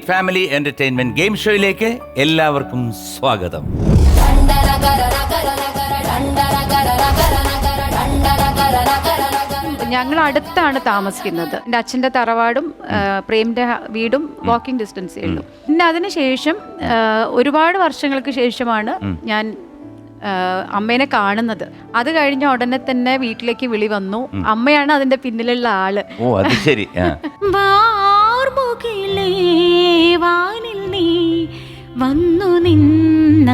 Family entertainment game ഷോയിലേക്ക് എല്ലാവർക്കും സ്വാഗതം. ഞങ്ങൾ അടുത്താണ് താമസിക്കുന്നത്. എൻ്റെ അച്ഛൻ്റെ തറവാടും പ്രേമിൻ്റെ വീടും വാക്കിംഗ് ഡിസ്റ്റൻസേ ഉള്ളൂ. പിന്നെ അതിനുശേഷം ഒരുപാട് വർഷങ്ങൾക്ക് ശേഷമാണ് ഞാൻ അമ്മേനെ കാണുന്നത്. അത് കഴിഞ്ഞ ഉടനെ തന്നെ വീട്ടിലേക്ക് വിളി വന്നു. അമ്മയാണ് അതിന്റെ പിന്നിലുള്ള ആള്. ഓ അത് ശരി. വാനിൽ നീ വന്നു നിന്നാലോർമകളിൽ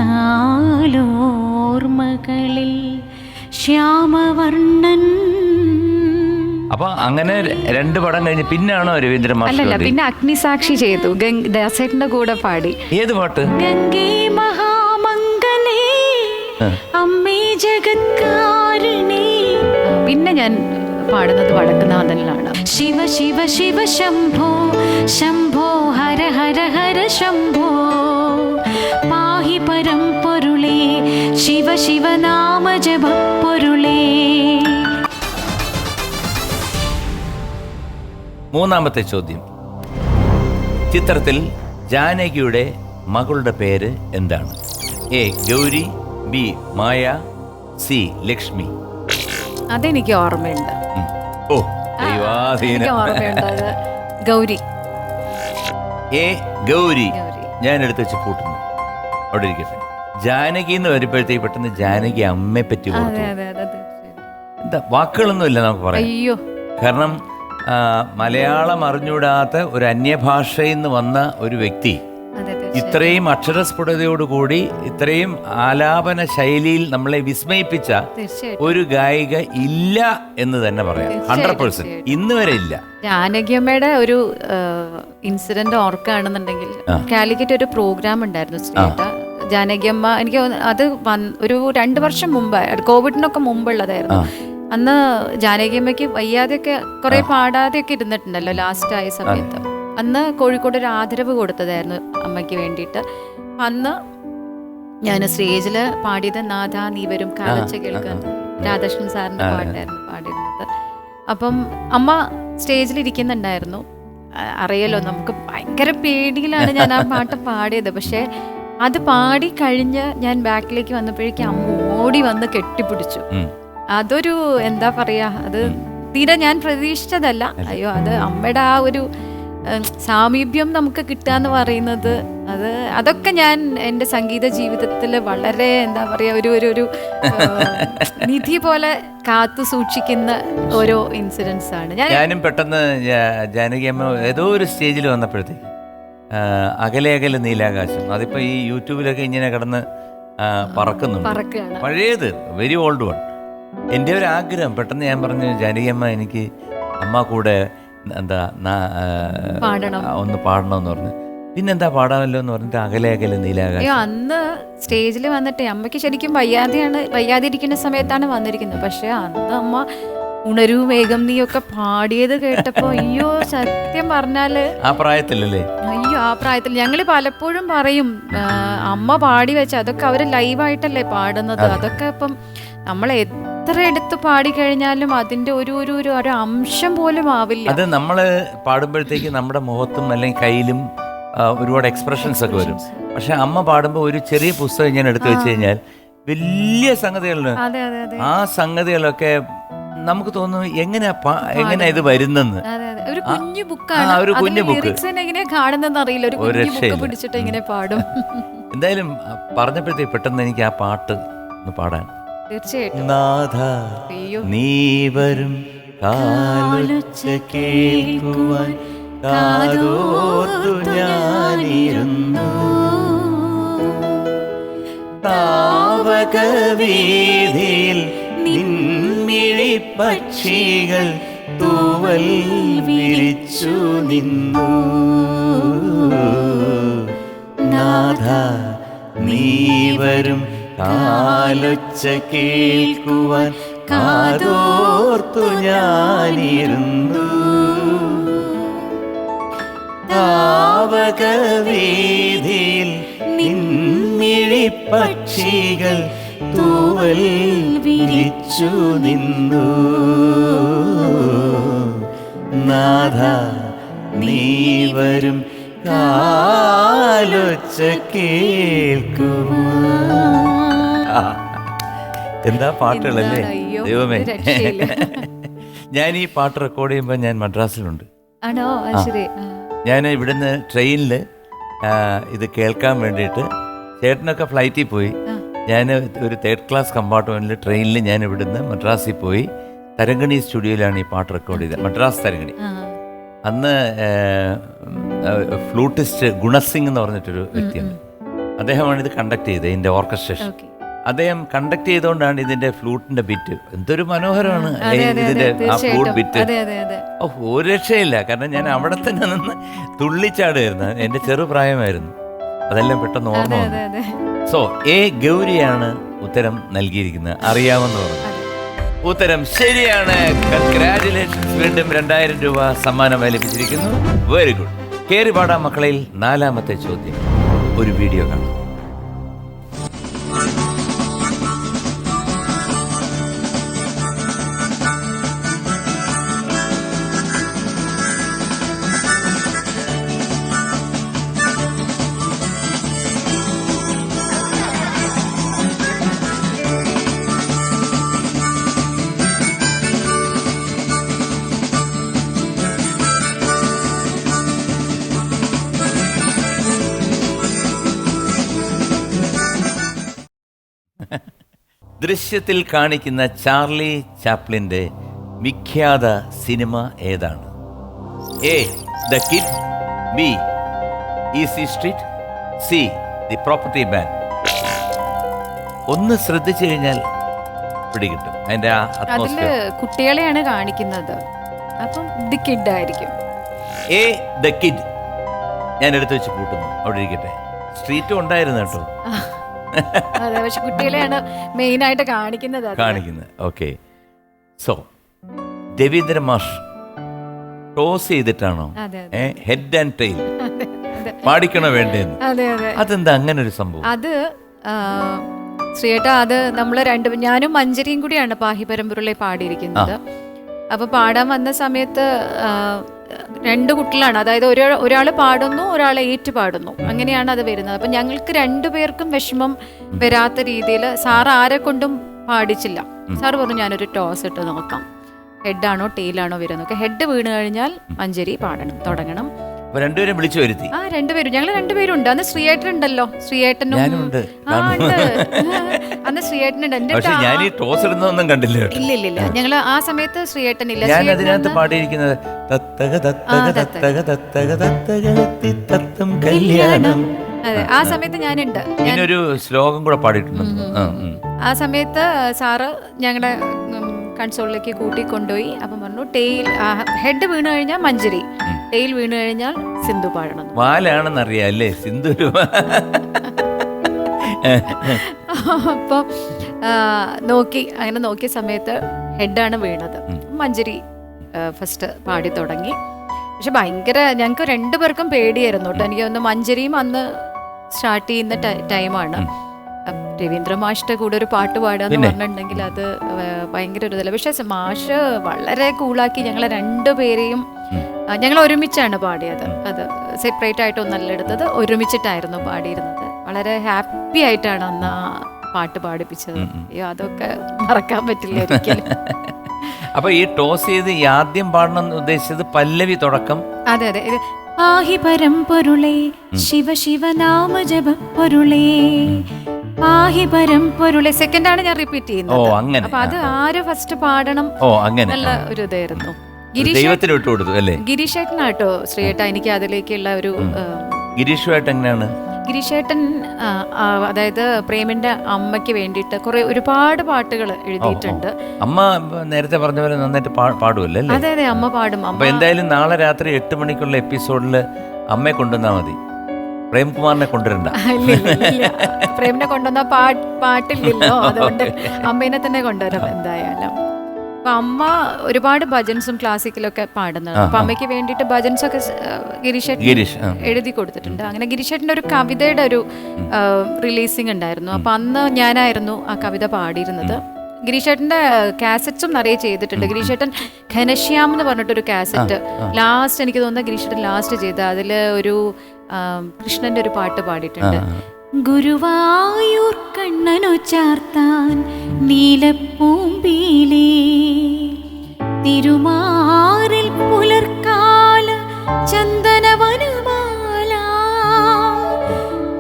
ശ്യാമവർണ്ണൻ. അപ്പൊ അങ്ങനെ 2 പടം കഴിഞ്ഞ് പിന്നാണോ രവീന്ദ്രൻ മാഷ്? അല്ലല്ല, പിന്നെ അഗ്നിസാക്ഷി ചെയ്തു. ദാസേട്ടന്റെ കൂടെ പാടി. ഏത് പാട്ട്? ഗംഗേ മഹാമംഗലേ അമ്മേ ജഗത്കാരിണി. പിന്നെ ഞാൻ പാടുന്നത് വടക്കുന്നാഥനിലാണ്. ശിവ ശിവ ശിവ ശംഭോ ശംഭോ ഹര ഹര ഹര ശംഭോ പാഹി പരം പൊരുളേ ശിവ ശിവ നാമ ജപ പൊരുളേ. മൂന്നാമത്തെ ചോദ്യം. ചിത്രത്തിൽ ജാനകിയുടെ മകളുടെ പേര് എന്താണ്? A Gauri, B Maya, C Lakshmi. അതെനിക്ക് ഓർമ്മയുണ്ട്. ഓ ദൈവാധീനം. ഓർമ്മയുണ്ട്. ഗൗരി. എ ഗൗരി. ഞാൻ എടുത്ത് വെച്ച് കൂട്ടുന്നു. അവിടെ ഇരിക്കട്ടെ. ജാനകി എന്ന് വരുമ്പോഴത്തേക്ക് പെട്ടെന്ന് ജാനകി അമ്മയെ പറ്റി എന്താ വാക്കുകളൊന്നുമില്ല നമുക്ക് പറയാം. അയ്യോ, കാരണം മലയാളം അറിഞ്ഞൂടാത്ത ഒരു അന്യഭാഷയിൽ നിന്ന് വന്ന ഒരു വ്യക്തി ഇത്രയും അക്ഷരസ്ഫുടതയോടുകൂടി ഇത്രയും ആലാപന ശൈലിയിൽ നമ്മളെ വിസ്മയിപ്പിച്ച ഒരു ഗായിക ഇല്ല എന്ന് തന്നെ പറയാം. 100% ഇന്ന് വരെ ഇല്ല. ജാനകിയമ്മയുടെ ഒരു ഇൻസിഡന്റ് ഓർക്കുകയാണെന്നുണ്ടെങ്കിൽ, കാലിക്കറ്റ് ഒരു പ്രോഗ്രാം ഉണ്ടായിരുന്നു ശ്രീട്ട. ജാനകിയമ്മ എനിക്ക് അത് ഒരു 2 വർഷം മുമ്പ്, കോവിഡിനൊക്കെ മുമ്പുള്ളതായിരുന്നു. അന്ന് ജാനകിയമ്മയ്ക്ക് വയ്യാതെയൊക്കെ കുറെ പാടാതെയൊക്കെ ഇരുന്നിട്ടുണ്ടല്ലോ ലാസ്റ്റ് ആയ സമയത്ത്. അന്ന് കോഴിക്കോട് ഒരു ആദരവ് കൊടുത്തതായിരുന്നു അമ്മയ്ക്ക് വേണ്ടിയിട്ട്. അന്ന് ഞാൻ സ്റ്റേജിൽ പാടിയത് നാഥ നീ വരും കാലച്ച കേൾക്കാൻ, രാധാകൃഷ്ണൻ സാറിന്റെ പാട്ടായിരുന്നു പാടിയിരുന്നത്. അപ്പം അമ്മ സ്റ്റേജിൽ ഇരിക്കുന്നുണ്ടായിരുന്നു. അറിയാലോ, നമുക്ക് ഭയങ്കര പേടിയിലാണ് ഞാൻ ആ പാട്ട് പാടിയത്. പക്ഷെ അത് പാടി കഴിഞ്ഞ് ഞാൻ ബാക്കിലേക്ക് വന്നപ്പോഴേക്കും അമ്മ ഓടി വന്ന് കെട്ടിപ്പിടിച്ചു. അതൊരു എന്താ പറയാ, അത് തീരെ ഞാൻ പ്രതീക്ഷിച്ചതല്ല. അയ്യോ, അത് അമ്മയുടെ ആ ഒരു സാമീപ്യം നമുക്ക് കിട്ടുക പറയുന്നത്, അതൊക്കെ ഞാൻ എൻ്റെ സംഗീത ജീവിതത്തിൽ വളരെ എന്താ പറയാ ഒരു നിധി പോലെ കാത്തു സൂക്ഷിക്കുന്ന ഓരോ ഇൻസിഡൻസ് ആണ്. ഞാനും പെട്ടെന്ന് ജാനകിയമ്മ ഏതോ ഒരു സ്റ്റേജിൽ വന്നപ്പോഴത്തേക്ക് അകലെ അകലെ നീലാകാശം, അതിപ്പോ ഈ യൂട്യൂബിലൊക്കെ ഇങ്ങനെ കിടന്ന് പറക്കുന്നുണ്ട്. പഴയത്, വെരി ഓൾഡ് വൺ. എൻ്റെ ഒരു ആഗ്രഹം, പെട്ടെന്ന് ഞാൻ പറഞ്ഞു ജാനകിയമ്മ എനിക്ക് അമ്മ കൂടെ എന്താ ഒന്ന് പാടണമെന്ന് പറഞ്ഞു. പിന്നെന്താ പാടാമല്ലോ എന്ന് പറഞ്ഞിട്ട് അകലെ അകലെ നീലാകാശം. അന്ന് സ്റ്റേജിൽ വന്നിട്ട് അമ്മയ്ക്ക് ശരിക്കും വയ്യാതിരിക്കുന്ന സമയത്താണ് വന്നിരിക്കുന്നത്. പക്ഷെ അന്ന് അമ്മ ഉണരൂ വേഗം നീയൊക്കെ പാടിയത് കേട്ടപ്പോ അയ്യോ, സത്യം പറഞ്ഞാല് ആ പ്രായത്തിലല്ലേ? അയ്യോ, ആ പ്രായത്തിൽ ഞങ്ങള് പലപ്പോഴും പറയും അമ്മ പാടി വെച്ച അതൊക്കെ അവര് ലൈവായിട്ടല്ലേ പാടുന്നത്. അതൊക്കെ ഇപ്പം നമ്മൾ എത്ര എടുത്ത് പാടിക്കഴിഞ്ഞാലും അതിന്റെ ഒരു അംശം പോലും ആവില്ല. അത് നമ്മള് പാടുമ്പോഴത്തേക്ക് നമ്മുടെ മുഖത്തും അല്ലെങ്കിൽ കയ്യിലും ഒരുപാട് എക്സ്പ്രഷൻസ് ഒക്കെ വരും. പക്ഷെ അമ്മ പാടുമ്പോൾ ഒരു ചെറിയ പുസ്തകം ഞാൻ എടുത്തു വെച്ച് കഴിഞ്ഞാൽ വലിയ സംഗതികളുണ്ട്. ആ സംഗതികളൊക്കെ നമുക്ക് തോന്നുന്നു എങ്ങനെ ഇത് വരുന്നെന്ന്. ഒരു കുഞ്ഞു ബുക്കാണ്, ഒരു കുഞ്ഞു ബുക്ക് എങ്ങനെയാ കാണുന്നെന്ന് അറിയില്ല. ഒരു കുഞ്ഞു ബുക്ക് പിടിച്ചിട്ട് ഇങ്ങനെ പാടും. എന്തായാലും പറഞ്ഞപ്പോഴത്തേക്ക് പെട്ടെന്ന് എനിക്ക് ആ പാട്ട് ഒന്ന് പാടാൻ. തീർച്ചയായിട്ടും. നാഥ നീ വരും കാലൊച്ച കേൾക്കുവാൻ കാതോർത്തു ഞാനിരുന്നു, താവകവീഥിയിൽ നിൻമിഴി പക്ഷികൾ തൂവൽ വിരിച്ചു നിന്നു. നാഥ നീ വരും കാലൊച്ച കേൾക്കുവാൻ കാതോർത്തു ഞാനിരുന്നു, താവകവീഥിയിൽ നിൻമിഴി പക്ഷികൾ തൂവൽ വിരിച്ചു നിന്നു. നാഥ നീ വരും കാലൊച്ച കേൾക്കുമോ. എന്താ പാട്ടുകളല്ലേ ദൈവമേ. ഞാൻ ഈ പാട്ട് റെക്കോർഡ് ചെയ്യുമ്പോൾ ഞാൻ മദ്രാസിലുണ്ട്. ആണോ? ശരി. ഞാൻ ഇവിടുന്ന് ട്രെയിനിൽ ഇത് കേൾക്കാൻ വേണ്ടിയിട്ട്, ചേട്ടനൊക്കെ ഫ്ലൈറ്റിൽ പോയി, ഞാൻ ഒരു 3rd ക്ലാസ് കമ്പാർട്ട്മെൻറ്റിൽ ട്രെയിനിൽ ഞാൻ ഇവിടുന്ന് മദ്രാസിൽ പോയി തരങ്കണി സ്റ്റുഡിയോയിലാണ് ഈ പാട്ട് റെക്കോർഡ് ചെയ്തത്. മദ്രാസ് തരങ്കണി. അന്ന് ഫ്ലൂട്ടിസ്റ്റ് ഗുണസിംഗ് എന്ന് പറഞ്ഞിട്ടൊരു വ്യക്തിയുണ്ട്. അദ്ദേഹമാണ് ഇത് കണ്ടക്ട് ചെയ്തത്, ഇതിൻ്റെ ഓർക്കസ്ട്രേഷൻ. അദ്ദേഹം കണ്ടക്ട് ചെയ്തുകൊണ്ടാണ് ഇതിന്റെ ഫ്ലൂട്ടിന്റെ ബിറ്റ്. എന്തൊരു മനോഹരമാണ് ഇതിന്റെ ആ ഫ്ലൂട്ട് ബിറ്റ്. ഒരു രക്ഷയില്ല. കാരണം ഞാൻ അവിടെ തന്നെ നിന്ന് തുള്ളിച്ചാടുമായിരുന്നു. എൻ്റെ ചെറുപ്രായമായിരുന്നു. അതെല്ലാം പെട്ടെന്ന് ഓർമ്മ വന്നു. സോ എ ഗൗരിയാണ് ഉത്തരം നൽകിയിരിക്കുന്നത്. അറിയാമെന്ന് പറഞ്ഞു. ഉത്തരം ശരിയാണ്. കൺഗ്രാറ്റുലേഷൻസ്. വീണ്ടും 2000 രൂപ സമ്മാനമായി ലഭിച്ചിരിക്കുന്നു. Very good. കേറി പാടാം മക്കളിൽ 4ാമത്തെ ചോദ്യം. ഒരു വീഡിയോ കാണാം. ദൃശ്യത്തിൽ കാണിക്കുന്ന ചാർലി ചാപ്ലിൻ്റെ വിഖ്യാത സിനിമ ഏതാണ്? A the kid, B easy street, C the property man. ഒന്ന് ശ്രദ്ധിച്ചു കഴിഞ്ഞാൽ പിടികിട്ടും. അതിന്റെ അതില് കുട്ടികളെയാണ് കാണിക്കുന്നത്. അപ്പം ദി കിഡ് ആയിരിക്കും. എ ദ കിഡ് ഞാൻ എടുത്തു വെച്ച് കൂട്ടുന്നു. അവിടെ ഇരിക്കട്ടെ. സ്ട്രീറ്റും ഉണ്ടായിരുന്നു കേട്ടോ. അതെ, പക്ഷെ കുട്ടികളെയാണ് മെയിൻ ആയിട്ട് കാണിക്കുന്നത്. ഓക്കെ. സോ രവീന്ദ്ര മാഷ് ടോസ് ചെയ്തിട്ടാണോ ഹെഡ് ആൻഡ് ടെയിൽ പാടിക്കണോ വേണ്ടേന്ന്? അതെന്താ അങ്ങനെ ഒരു സംഭവം? അത് ശ്രീയേട്ടാ, അത് നമ്മള് ഞാനും മഞ്ജരിയും കൂടിയാണ് പാഹി പരമ്പരയിലെ പാടിയിരിക്കുന്നത്. അപ്പൊ പാടാൻ വന്ന സമയത്ത് 2 കുട്ടികളാണ്. അതായത് ഒരാൾ പാടുന്നു, ഒരാൾ ഏറ്റു പാടുന്നു. അങ്ങനെയാണ് അത് വരുന്നത്. അപ്പൊ ഞങ്ങൾക്ക് 2 പേർക്കും വിഷമം വരാത്ത രീതിയിൽ സാർ ആരെ കൊണ്ടും പാടിച്ചില്ല. സാർ പറഞ്ഞു ഞാനൊരു ടോസ് ഇട്ട് നോക്കാം, ഹെഡാണോ ടെയിലാണോ വരുന്നത്. ഹെഡ് വീണ് കഴിഞ്ഞാൽ മഞ്ജരി പാടണം, തുടങ്ങണം. രണ്ടുപേരും വിളിച്ചു വരുത്തി. ഞങ്ങൾ 2 പേരും ഉണ്ട്. അന്ന് ശ്രീയേട്ടൻ ഉണ്ടല്ലോ, ശ്രീയേട്ടനും അന്ന് ശ്രീയേട്ടനുണ്ട്. ഇല്ല, ഞങ്ങള് ആ സമയത്ത് ശ്രീയേട്ടൻ ഇല്ല. അതിനകത്ത് പാടിയിരിക്കുന്നത് അതെ, ആ സമയത്ത് ഞാനുണ്ട്. ഞാനൊരു ശ്ലോകം കൂടെ പാടിയിട്ടുണ്ട്. ആ സമയത്ത് സാറ് ഞങ്ങളെ കൺസോളിലേക്ക് കൂട്ടിക്കൊണ്ടുപോയി. അപ്പം പറഞ്ഞു ഹെഡ് വീണ് കഴിഞ്ഞാൽ മഞ്ജരി, ടെയിൽ വീണ് കഴിഞ്ഞാൽ സിന്ധു പാടണം. വാലാണെന്നറിയാം അല്ലേ സിന്ധു. അപ്പം അങ്ങനെ നോക്കിയ സമയത്ത് ഹെഡാണ് വീണത്. മഞ്ജരി ഫസ്റ്റ് പാടി തുടങ്ങി. പക്ഷെ ഭയങ്കര ഞങ്ങൾക്ക് 2 പേർക്കും പേടിയായിരുന്നു കേട്ടോ. എനിക്ക് തോന്നുന്നു മഞ്ജരിയും അന്ന് സ്റ്റാർട്ട് ചെയ്യുന്ന ടൈമാണ്. രവീന്ദ്ര മാഷിന്റെ കൂടെ ഒരു പാട്ട് പാടുക എന്ന് പറഞ്ഞിട്ടുണ്ടെങ്കിൽ അത് ഭയങ്കര ഒരു ഇതല്ല. പക്ഷെ മാഷ് വളരെ കൂളാക്കി ഞങ്ങളെ 2 പേരെയും. ഞങ്ങൾ ഒരുമിച്ചാണ് പാടിയത്. അത് സെപ്പറേറ്റ് ആയിട്ടൊന്നല്ല എടുത്തത്, ഒരുമിച്ചിട്ടായിരുന്നു പാടിയിരുന്നത്. വളരെ ഹാപ്പി ആയിട്ടാണ് അന്ന് ആ പാട്ട് പാടിപ്പിച്ചത്. അയ്യോ, അതൊക്കെ മറക്കാൻ പറ്റില്ല ഒരിക്കലും. അപ്പൊ ഈ ടോസ് ചെയ്ത് ആദ്യം പാടണം ഉദ്ദേശിച്ചത് പല്ലവി തുടക്കം. അതെ, പാഹി പരമ്പൊരുളേ ശിവ ശിവ നാമ ജപ പൊരുളേ, പാഹി പരമ്പൊരുളേ. സെക്കൻഡാണ് ഞാൻ റിപ്പീറ്റ് ചെയ്യുന്നത്. അപ്പൊ അത് ആര് ഫസ്റ്റ് പാടണം നല്ല ഒരു ഇതായിരുന്നു. ഗിരീഷേട്ടനാട്ടോ ശ്രീയേട്ട എനിക്ക് അതിലേക്കുള്ള ഒരു. ഗിരീഷുമായിട്ട് എങ്ങനെയാണ്? ഗിരീഷേട്ടൻ അതായത് പ്രേമിന്റെ അമ്മയ്ക്ക് വേണ്ടിയിട്ട് ഒരുപാട് പാട്ടുകൾ എഴുതിയിട്ടുണ്ട്. അമ്മ നേരത്തെ പറഞ്ഞ പോലെ നന്നായിട്ട് പാടുമല്ലേ? അതെ, അമ്മ പാടും. അപ്പൊ എന്തായാലും നാളെ രാത്രി 8 മണിക്കുള്ള എപ്പിസോഡില് അമ്മയെ കൊണ്ടുവന്നാ മതി, പ്രേംകുമാറിനെ കൊണ്ടുവരണ്ട. പ്രേമിനെ കൊണ്ടുവന്ന പാട്ടില്ലല്ലോ, അതുകൊണ്ട് അമ്മേനെ തന്നെ കൊണ്ടുവരാം എന്തായാലും. അപ്പൊ അമ്മ ഒരുപാട് ഭജൻസും ക്ലാസിക്കലൊക്കെ പാടുന്നത്. അപ്പൊ അമ്മയ്ക്ക് വേണ്ടിയിട്ട് ഭജൻസ് ഒക്കെ ഗിരീഷേട്ടൻ എഴുതി കൊടുത്തിട്ടുണ്ട്. അങ്ങനെ ഗിരീഷേട്ടൻ്റെ ഒരു കവിതയുടെ ഒരു റിലീസിങ് ഉണ്ടായിരുന്നു. അപ്പൊ അന്ന് ഞാനായിരുന്നു ആ കവിത പാടിയിരുന്നത്. ഗിരീഷേട്ടന്റെ കാസറ്റ്സും നിറയെ ചെയ്തിട്ടുണ്ട്. ഗിരീഷേട്ടൻ ഘനശ്യാം എന്ന് പറഞ്ഞിട്ടൊരു കാസറ്റ് ലാസ്റ്റ്, എനിക്ക് തോന്നുന്നത് ഗിരീഷേട്ടൻ ലാസ്റ്റ് ചെയ്ത അതില് ഒരു കൃഷ്ണന്റെ ഒരു പാട്ട് പാടിയിട്ടുണ്ട്. ഗുരുവായൂർ കണ്ണനു ചാർത്താൻ നീലപ്പൂമ്പിലേ തിരുമാറിൽ പുലർക്കാല ചന്ദനവനമാല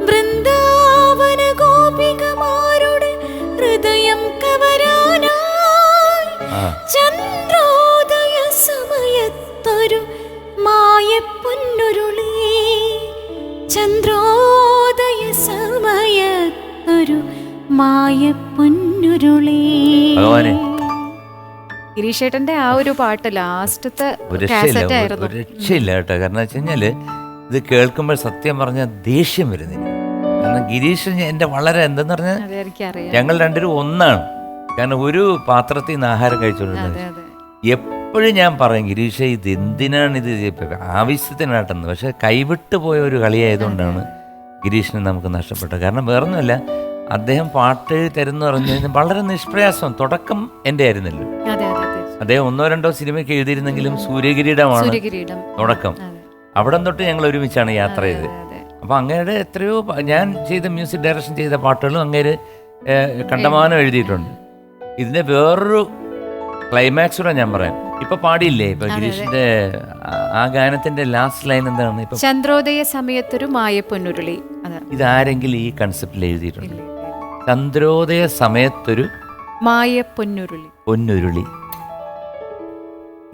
വൃന്ദാവന ഗോപികമാരുടെ ഹൃദയം കവരാനായി ചന്ദ്രോദയ സമയത്തൊരു മായപ്പൊന്നുരുളി ചന്ദ്രോദയ സമയത്തൊരു മായപ്പൊന്നുരുളി. ഗിരീഷേട്ടന്റെ ആ ഒരു പാട്ട് ലാസ്റ്റത്തെ കാസറ്റ് ആയിരുന്നു. ഒരു രക്ഷയില്ല കേട്ടോ. കാരണം വെച്ച് കഴിഞ്ഞാല് ഇത് കേൾക്കുമ്പോൾ സത്യം പറഞ്ഞ ദേഷ്യം വരുന്നില്ല. കാരണം ഗിരീഷ് എന്റെ വളരെ എന്തെന്ന് പറഞ്ഞാൽ ഞങ്ങൾ രണ്ടുപേരും ഒന്നാണ്. കാരണം ഒരു പാത്രത്തിൽ നിന്ന് ആഹാരം കഴിച്ചുകൊണ്ടിരുന്നത്. എപ്പോഴും ഞാൻ പറയും ഗിരീഷ് ഇത് എന്തിനാണ് ഇത് ആവശ്യത്തിനാട്ടെന്ന്. പക്ഷെ കൈവിട്ടു പോയ ഒരു കളിയായതുകൊണ്ടാണ് ഗിരീഷിനെ നമുക്ക് നഷ്ടപ്പെട്ടത്. കാരണം വേറൊന്നുമല്ല, അദ്ദേഹം പാട്ട് തരുന്ന പറഞ്ഞു കഴിഞ്ഞാൽ വളരെ നിഷ്പ്രയാസം. തുടക്കം എൻ്റെ ആയിരുന്നല്ലോ. അദ്ദേഹം 1-2 സിനിമയ്ക്ക് എഴുതിയിരുന്നെങ്കിലും സൂര്യകിരീടമാണ് തുടക്കം. അവിടെ തൊട്ട് ഞങ്ങൾ ഒരുമിച്ചാണ് യാത്ര ചെയ്തത്. അപ്പം അങ്ങയുടെ എത്രയോ ഞാൻ ചെയ്ത മ്യൂസിക് ഡയറക്ഷൻ ചെയ്ത പാട്ടുകളും അങ്ങേര് കണ്ടമാനം എഴുതിയിട്ടുണ്ട്. ഇതിന്റെ വേറൊരു ക്ലൈമാക്സ് കൂടെ ഞാൻ പറയാം. ഇപ്പൊ പാടിയില്ലേ ഇപ്പൊ ഗിരീഷിന്റെ ആ ഗാനത്തിന്റെ ലാസ്റ്റ് ലൈൻ എന്താണ്? ഇപ്പൊ ചന്ദ്രോദയ സമയത്തൊരു മായപ്പൊന്നുരുളി. ഇതാരെങ്കിലും ഈ കൺസെപ്റ്റിൽ എഴുതിയിട്ടുണ്ട്? ചന്ദ്രോദയ സമയത്തൊരു മായപ്പൊന്നുരുളി. പൊന്നുരുളി.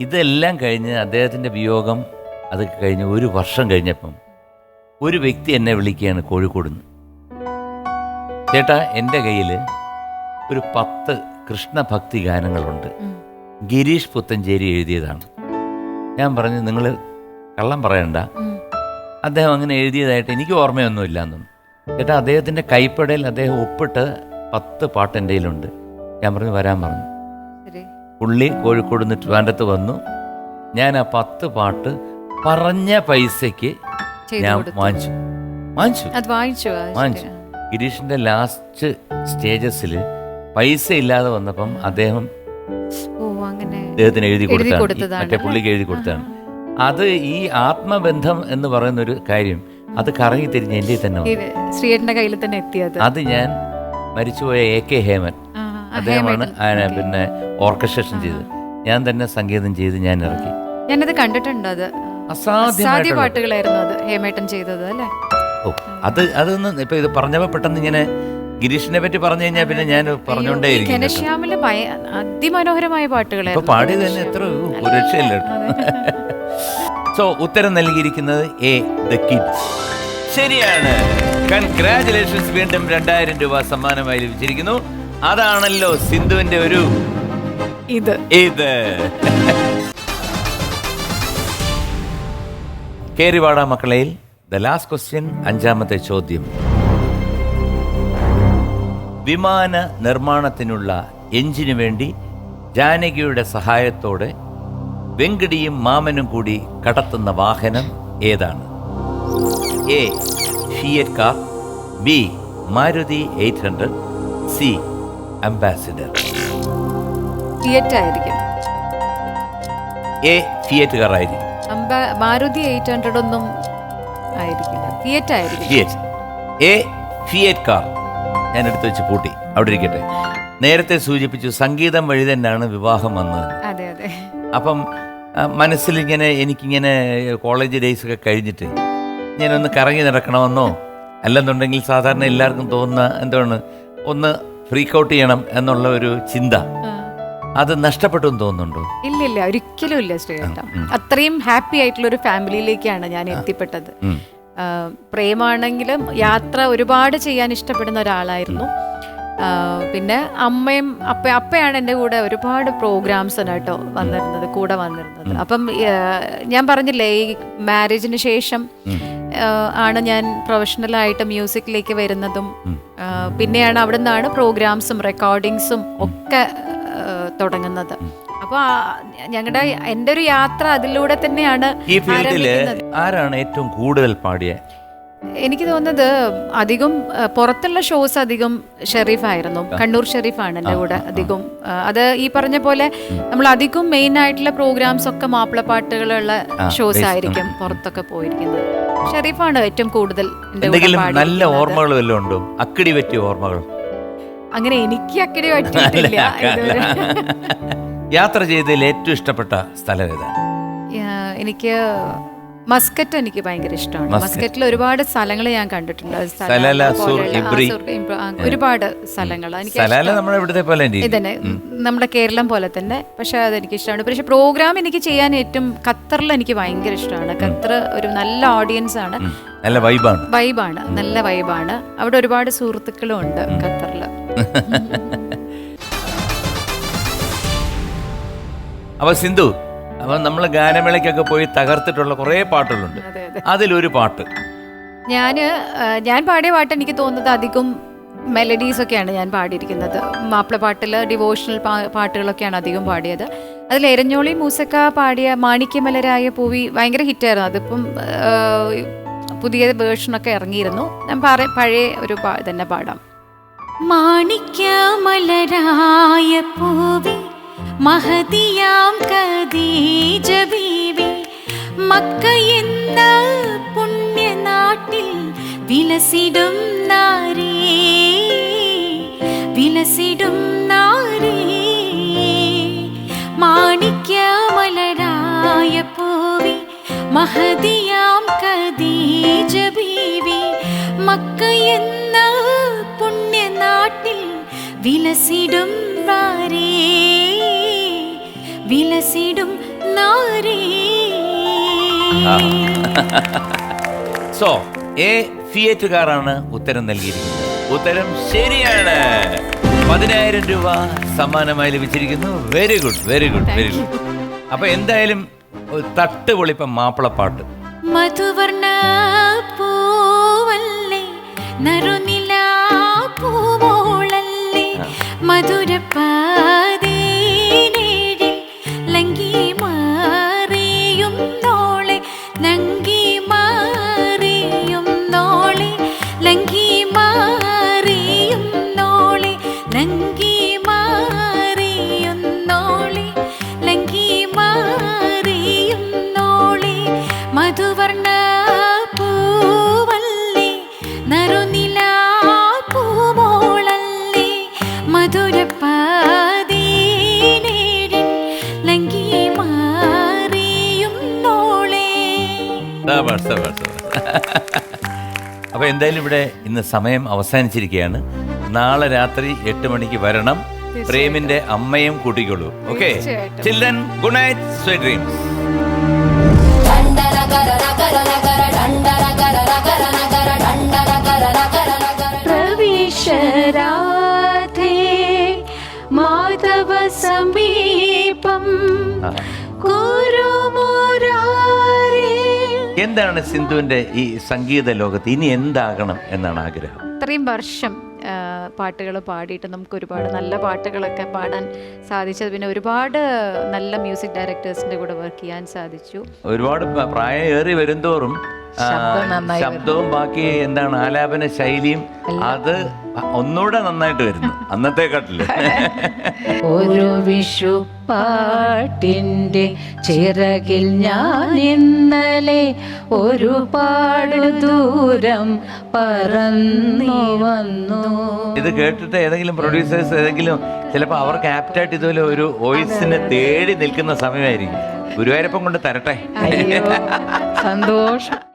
ഇതെല്ലാം കഴിഞ്ഞ് അദ്ദേഹത്തിന്റെ വിയോഗം അത് കഴിഞ്ഞ് 1 വർഷം കഴിഞ്ഞപ്പം ഒരു വ്യക്തി എന്നെ വിളിക്കുകയാണ് കോഴിക്കോട് നിന്ന്. ചേട്ടാ, എൻ്റെ കയ്യിൽ ഒരു 10 കൃഷ്ണഭക്തി ഗാനങ്ങളുണ്ട്, ഗിരീഷ് പുത്തഞ്ചേരി എഴുതിയതാണ്. ഞാൻ പറഞ്ഞു നിങ്ങൾ കള്ളം പറയണ്ട, അദ്ദേഹം അങ്ങനെ എഴുതിയതായിട്ട് എനിക്ക് ഓർമ്മയൊന്നുമില്ല എന്നൊന്നും. ചേട്ടാ, അദ്ദേഹത്തിൻ്റെ കൈപ്പടയിൽ അദ്ദേഹം ഒപ്പിട്ട് 10 പാട്ട് എൻ്റെ കയ്യിലുണ്ട്. ഞാൻ പറഞ്ഞു വരാൻ പറഞ്ഞു. പുള്ളി കോഴിക്കോട് നിന്ന് ട്രിവാൻഡ്രത്ത് വന്നു. ഞാൻ ആ 10 പാട്ട് പറഞ്ഞ പൈസയ്ക്ക് ഞാൻ വാങ്ങിച്ചു. ഗിരീഷിന്റെ ലാസ്റ്റ് സ്റ്റേജസിൽ പൈസ ഇല്ലാതെ വന്നപ്പം അദ്ദേഹത്തിന് എഴുതി കൊടുത്താണ്, മറ്റേ പുള്ളിക്ക് എഴുതി കൊടുത്താണ്. അത് ഈ ആത്മബന്ധം എന്ന് പറയുന്ന ഒരു കാര്യം അത് കറങ്ങി തിരിഞ്ഞ് എൻ്റെ തന്നെ ശ്രീയേട്ടന്റെ കയ്യിൽ തന്നെ എത്തിയത്. അത് ഞാൻ മരിച്ചുപോയ AK ഹേമൻ അദ്ദേഹമാണ് പിന്നെ ഓർക്കസ്ട്രേഷൻ ചെയ്തത്. ഞാൻ തന്നെ സംഗീതം ചെയ്ത് ഞാൻ ഇറക്കി. ഞാനത് കണ്ടിട്ടുണ്ട്. അത് അസാധ്യ പാട്ടുകളായിരുന്നു അത് ഹേമേട്ടൻ ചെയ്തത് അല്ലേ? അതൊന്ന് ഇപ്പൊ ഇത് പറഞ്ഞപ്പോ പെട്ടെന്ന് ഇങ്ങനെ ഗിരീഷിനെ പറ്റി പറഞ്ഞു കഴിഞ്ഞാൽ പിന്നെ ഞാൻ പറഞ്ഞോണ്ടേയിരിക്കും. ഘനശ്യാമിലെ അതിമനോഹരമായ പാട്ടുകളായിരുന്നു. പാടിയത് തന്നെ എത്ര രക്ഷയില്ല. സോ ഉത്തരം നൽകിയിരിക്കുന്നത് A, The Kid. ശരിയാണ്. കൺഗ്രാജുലേഷൻസ്. വീണ്ടും 2000 രൂപ സമ്മാനമായി ലഭിച്ചിരിക്കുന്നു. അതാണല്ലോ സിന്ധുവിന്റെ ഒരു ഇത്. കേറിവാടാ മക്കളയിൽ ദ ലാസ്റ്റ് ക്വസ്റ്റ്യൻ, 5ാമത്തെ ചോദ്യം. വിമാന നിർമ്മാണത്തിനുള്ള എഞ്ചിനു വേണ്ടി ജാനകിയുടെ സഹായത്തോടെ വെങ്കടിയും മാമനും കൂടി കടത്തുന്ന വാഹനം ഏതാണ്? A, Fiat car, B, Maruti 800, C, ambassador. Fiat ആയിരിക്കും. A, ഫിയറ്റ് കാർ ആയിരിക്കും. മാരുതി 800 ഒന്നും ആയിരിക്കില്ല. ഫിയറ്റ് ആയിരിക്കും. A, Fiat car. ഞാൻ എടുത്തു വെച്ച് പൂട്ടി അവിടെ ഇരിക്കട്ടെ. നേരത്തെ സൂചിപ്പിച്ചു സംഗീതം വഴി തന്നെയാണ് വിവാഹം വന്നത്. അതെ അതെ. അപ്പം മനസ്സിലിങ്ങനെ എനിക്കിങ്ങനെ കോളേജ് ഡേയ്സ് ഒക്കെ കഴിഞ്ഞിട്ട് ഞാനൊന്ന് കറങ്ങി നടക്കണമെന്നോ അല്ലെന്നുണ്ടെങ്കിൽ സാധാരണ എല്ലാവർക്കും തോന്നുന്ന എന്താണ് ഒന്ന് ഫ്രീക്ക് ഔട്ട് ചെയ്യണം എന്നുള്ള ഒരു ചിന്ത, അത് നഷ്ടപ്പെട്ടു തോന്നുന്നുണ്ടോ? ഇല്ലില്ല, ഒരിക്കലും ഇല്ല ശ്രീയേട്ടാ. അത്രയും ഹാപ്പി ആയിട്ടുള്ള ഒരു ഫാമിലിയിലേക്കാണ് ഞാൻ എത്തിപ്പെട്ടത്. പ്രേമാണെങ്കിലും യാത്ര ഒരുപാട് ചെയ്യാൻ ഇഷ്ടപ്പെടുന്ന ഒരാളായിരുന്നു. പിന്നെ അമ്മയും അപ്പയാണ് എൻ്റെ കൂടെ ഒരുപാട് പ്രോഗ്രാംസ് കേട്ടോ കൂടെ വന്നിരുന്നത്. അപ്പം ഞാൻ പറഞ്ഞില്ലേ, ഈ മാരേജിന് ശേഷം ആണ് ഞാൻ പ്രൊഫഷണലായിട്ട് മ്യൂസിക്കിലേക്ക് വരുന്നതും. പിന്നെയാണ് അവിടെ നിന്നാണ് പ്രോഗ്രാംസും റെക്കോർഡിങ്സും ഒക്കെ തുടങ്ങുന്നത്. അപ്പൊ എൻ്റെ ഒരു യാത്ര അതിലൂടെ തന്നെയാണ്. ഈ ഫീൽഡില് ആരാണ് ഏറ്റവും കൂടുതൽ പാടിയ എനിക്ക് തോന്നുന്നത് അധികം പുറത്തുള്ള ഷോസ് അധികം ഷെരീഫായിരുന്നു. കണ്ണൂർ ഷെരീഫാണ് എൻ്റെ കൂടെ അധികം. അത് ഈ പറഞ്ഞ പോലെ നമ്മൾ അധികം മെയിൻ ആയിട്ടുള്ള പ്രോഗ്രാംസ് ഒക്കെ മാപ്പിളപ്പാട്ടുകളുള്ള ഷോസ് ആയിരിക്കും പുറത്തൊക്കെ പോയിരിക്കുന്നത്. ഷെരീഫാണ് ഏറ്റവും കൂടുതൽ നല്ല ഓർമ്മകൾ വല്ലതും ഉണ്ടോ? അക്കിടി പറ്റിയ ഓർമ്മകൾ? അങ്ങനെ എനിക്ക് അക്കിടി പറ്റിയിട്ടില്ല. യാത്ര ചെയ്തതിൽ ഏറ്റവും ഇഷ്ടപ്പെട്ട സ്ഥലം ഏതാണ്? എനിക്ക് മസ്കറ്റ് എനിക്ക് ഭയങ്കര ഇഷ്ടമാണ്. മസ്കറ്റിൽ ഒരുപാട് സ്ഥലങ്ങൾ ഞാൻ കണ്ടിട്ടുണ്ട്. ഒരുപാട് സ്ഥലങ്ങൾ ഇതന്നെ നമ്മുടെ കേരളം പോലെ തന്നെ. പക്ഷെ അതെനിക്ക് ഇഷ്ടമാണ്. പക്ഷെ പ്രോഗ്രാം എനിക്ക് ചെയ്യാൻ ഏറ്റവും ഖത്തറിൽ എനിക്ക് ഭയങ്കര ഇഷ്ടമാണ്. ഖത്തർ ഒരു നല്ല ഓഡിയൻസ് ആണ്, നല്ല വൈബാണ്, നല്ല വൈബാണ്. അവിടെ ഒരുപാട് സുഹൃത്തുക്കളും ഉണ്ട് ഖത്തറിൽ. അപ്പൊ സിന്ധു, അപ്പൊ നമ്മൾ ഗാനമേളയ്ക്കൊക്കെ പോയി തകർത്തിട്ടുള്ള കുറെ പാട്ടുകളുണ്ട്. അതിലൊരു പാട്ട് ഞാൻ പാടിയ പാട്ട് എനിക്ക് തോന്നുന്നത് അധികം മെലഡീസ് ഒക്കെയാണ് ഞാൻ പാടിയിരിക്കുന്നത്. മാപ്പിളപ്പാട്ടിൽ ഡിവോഷണൽ പാട്ടുകളൊക്കെയാണ് അധികം പാടിയത്. അതിൽ എരഞ്ഞോളി മൂസക്ക പാടിയ മാണിക്യമലരായ പൂവി ഭയങ്കര ഹിറ്റായിരുന്നു. അതിപ്പം പുതിയ വേർഷനൊക്കെ ഇറങ്ങിയിരുന്നു. ഞാൻ പഴയ ഒരു തന്നെ പാടാം. മാണിക്യമലരായ പൂവി മഹദിയാം ഖദീജ ബീവി മക്ക എന്ന പുണ്യനാട്ടിൽ വിലസിടും നാരീ, വിലസിടും നാരീ. മാണിക്യമലരായ പൂവി മഹദിയാം ഖദീജ ബീവി മക്ക എന്ന പുണ്യനാട്ടിൽ വിലസിടും നാരീ, വിലസിടും നാരീ. സോ എ തിയേറ്ററുകാരാണ് ഉത്തരം നൽകിയിരിക്കുന്നത്. ഉത്തരം ശരിയാണ്. 10,000 രൂപ സമ്മാനമായി ലഭിച്ചിരിക്കുന്നു. Very good, very good, very good. അപ്പൊ എന്തായാലും തട്ടുപൊളിപ്പം മാപ്പിളപ്പാട്ട്. മധുവർണ്ണ പൂവല്ലേ നറുനില പൂവോളല്ലേ മധുരപ്പാതേനേഴിൽ ലങ്കി മാറിയും നോളെ, ലങ്കി മാറിയും നോളെ, ലങ്കി മാറിയും നോളെ, ലങ്കി മാറിയും നോളെ, ലങ്കി മാറിയും നോളെ. മധുവർണ്ണ പൂവല്ലേ നറുനില പൂവോളല്ലേ മധുരപ്പാതേനേഴിൽ ലങ്കി മാറിയും നോളെ. അപ്പൊ എന്തായാലും ഇവിടെ ഇന്ന് സമയം അവസാനിച്ചിരിക്കുകയാണ്. നാളെ രാത്രി 8 മണിക്ക് വരണം. പ്രേമിന്റെ അമ്മയും കൂട്ടിക്കോളൂ. Okay, children, good night, sweet dreams. പ്രവിശരാധേ മാധവ സമീപം കുരുമുരാരേ. എന്താണ് സിന്ധുവിന്റെ ഈ സംഗീത ലോകത്ത് ഇനി എന്താകണം എന്നാണ് ആഗ്രഹം? ഇത്രയും വർഷം പാട്ടുകൾ പാടിയിട്ട് നമുക്ക് ഒരുപാട് നല്ല പാട്ടുകളൊക്കെ പാടാൻ സാധിച്ചത്. പിന്നെ ഒരുപാട് നല്ല മ്യൂസിക് ഡയറക്ടേഴ്സിന്റെ കൂടെ വർക്ക് ചെയ്യാൻ സാധിച്ചു. ഒരുപാട് പ്രായം ഏറി വരുംതോറും ശബ്ദവും ബാക്കി എന്താണ് ആലാപന ശൈലിയും അത് ഒന്നുകൂടെ നന്നായിട്ട് വരുന്നു അന്നത്തെക്കാട്ടില്. ഒരു വിഷു പാട്ടിൻ്റെ ചിറകിൽ ഞാൻ ഇന്നലെ ഒരുപാട് ദൂരം പറന്നു വന്നു. ഇത് കേട്ടിട്ട് ഏതെങ്കിലും പ്രൊഡ്യൂസേഴ്സ് ഏതെങ്കിലും ചിലപ്പോൾ അവർക്ക് ആപ്റ്റായിട്ട് ഇതുപോലെ ഒരു വോയിസിനെ തേടി നിൽക്കുന്ന സമയമായിരിക്കും. ഗുരുവായൂരപ്പം കൊണ്ട് തരട്ടെ. സന്തോഷം.